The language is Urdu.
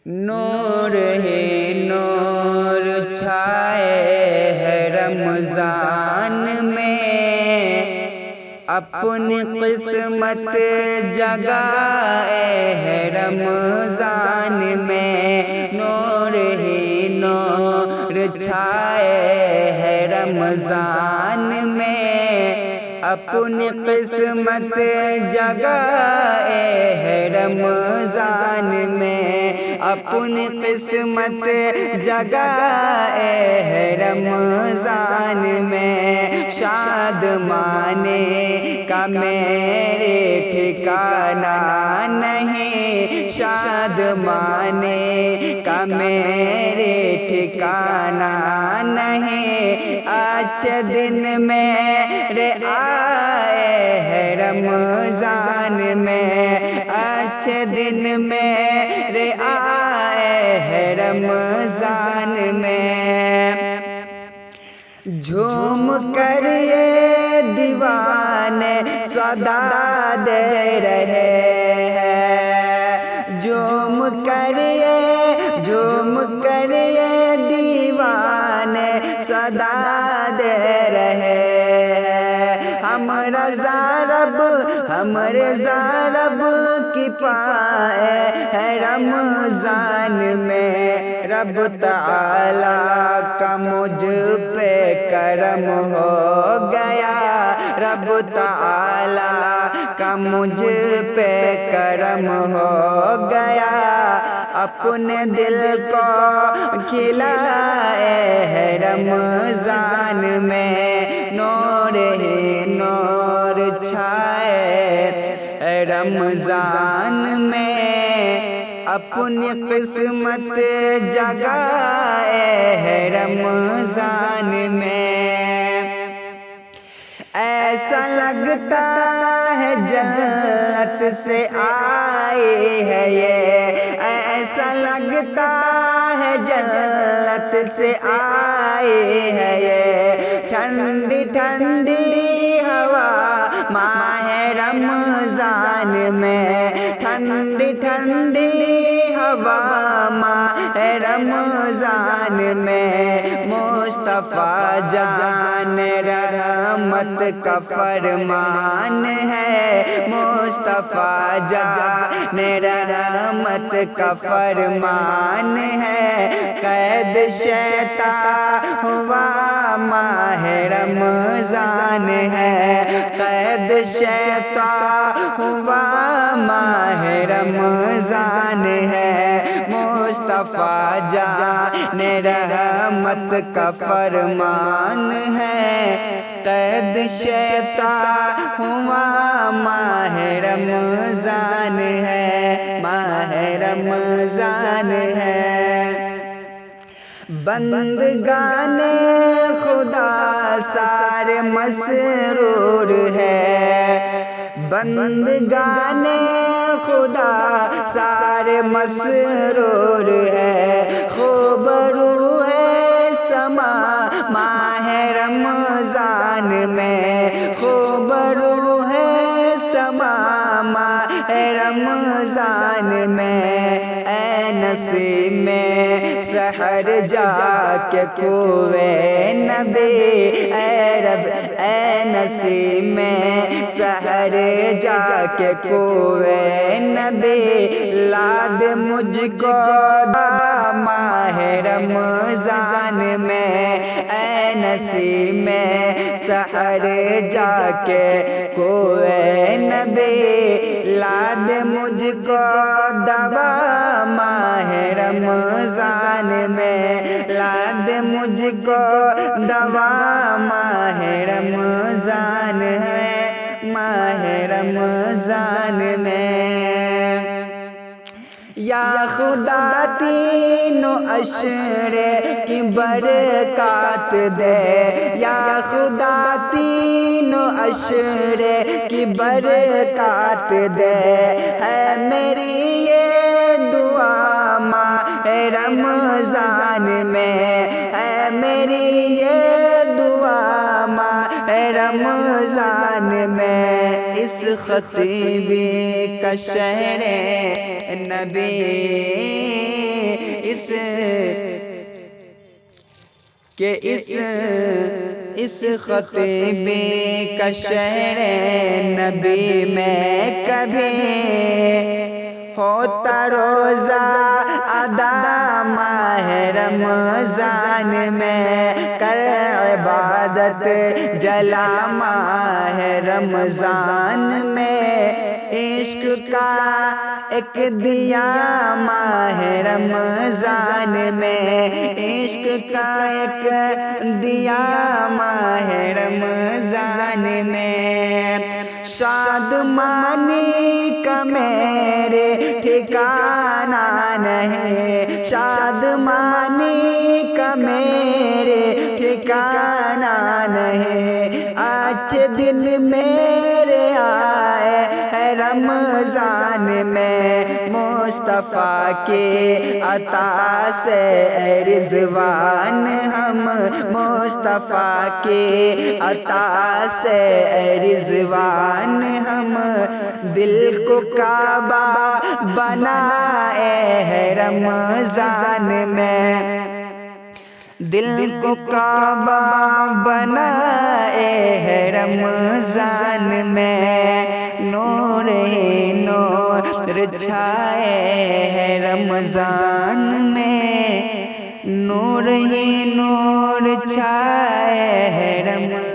نور ہی نور چھائے ہے رمضان میں، اپنی قسمت جگائے ہے رمضان میں۔ نور ہی نور چھائے ہے رمضان میں، اپنی قسمت جگائے ہے رمضان میں، اپنی قسمت جگائے ہے رمضان میں۔ شادمانے کا میرے ٹھکانہ نہیں، شادمانے کا میرے ٹھکانہ نہیں، اچھے دن میرے آئے ہیں رمضان میں، اچھے دن میرے آئے ہیں رمضان میں۔ جھوم کر یہ دیوانے صدا دے رہے ہیں، جھوم کر یہ دیوانے صدا دے رہے ہیں۔ ہم رضا رب کی پائے ہے رمضان میں، رب تعالیٰ کا مجھ پہ کرم ہو گیا، رب تعالیٰ کا مجھ پہ کرم ہو گیا، اپنے دل کو کھلائے ہے رمضان میں۔ نور ہی نور چھائے ہے رمضان میں، اپنی قسمت جگائے ہے رمضان میں۔ ایسا لگتا ہے جنت سے آئی ہے یہ، ایسا لگتا ہے جنت سے آئی ہے یہ، ٹھنڈی ٹھنڈی ہوا ماہ رمضان میں، ٹھنڈی ٹھنڈی ہوا ماہ رمضان میں۔ مصطفیٰ جان رحمت کا فرمان ہے، مصطفیٰ جان رحمت کا فرمان ہے، قید شیطان ہوا ماہ رمضان ہے، قید شیطان ہوا ماہ رمضان ہے، مصطفیٰ جان رحمت کا فرمان ہے، قید شیطان ہوا ماہ رمضان ہے، ماہ رمضان ہے۔ بندگان خدا سارے مسرور ہے، بندگان خدا سارے مسرور ہے، خوب روح سما ماہ رمضان میں، خوب روح سما ماہ رمضان میں۔ اے نسیم میں سحر جا کے کوئے نبی، اے رب اے نسیم میں سحر جا کے کوئے نبی، لاد مجھ کو ماہ رمضان میں، اے نسیم میں سحر جا کے کوئے نبی، لاد مجھ کو دوا ماہ رمضان میں، لاد مجھ کو دوا ماہ رمضان ہے، ماہ رمضان میں۔ یا خدا تینوں اشرے کی برکات دے، یا خدا تینوں اشرے کی برکات دے، ہے میری یہ دعا ماہ رمضان میں، ہے میری یہ دعا ماہ رمضان میں۔ اس خطیبی کا شہر نبی کہ اس خطبے کا شہر نبی میں کبھی ہوتا روزہ ادا ماہ رمضان میں، کر عبادت جلا ماہ رمضان میں، عشق کا ایک دیا ماہ رمضان میں، عشق کا ایک دیا ماہ رمضان میں، شادمانی کا میرے ٹھکانہ نہیں، شادمانی کا میرے ٹھکانہ نہیں، آج دن میرے آئے ہے رمضان میں، مصطفیٰ کے عطا سے اے رضوان ہم، مصطفیٰ کے عطا سے اے رضوان ہم، دل کو کعبہ بنائے ہے رمضان میں، دل کو کعبہ بنائے ہے رمضان میں، نور ہی نور چھائے ہے رمضان میں، نور ہی نور چھائے ہے رمضان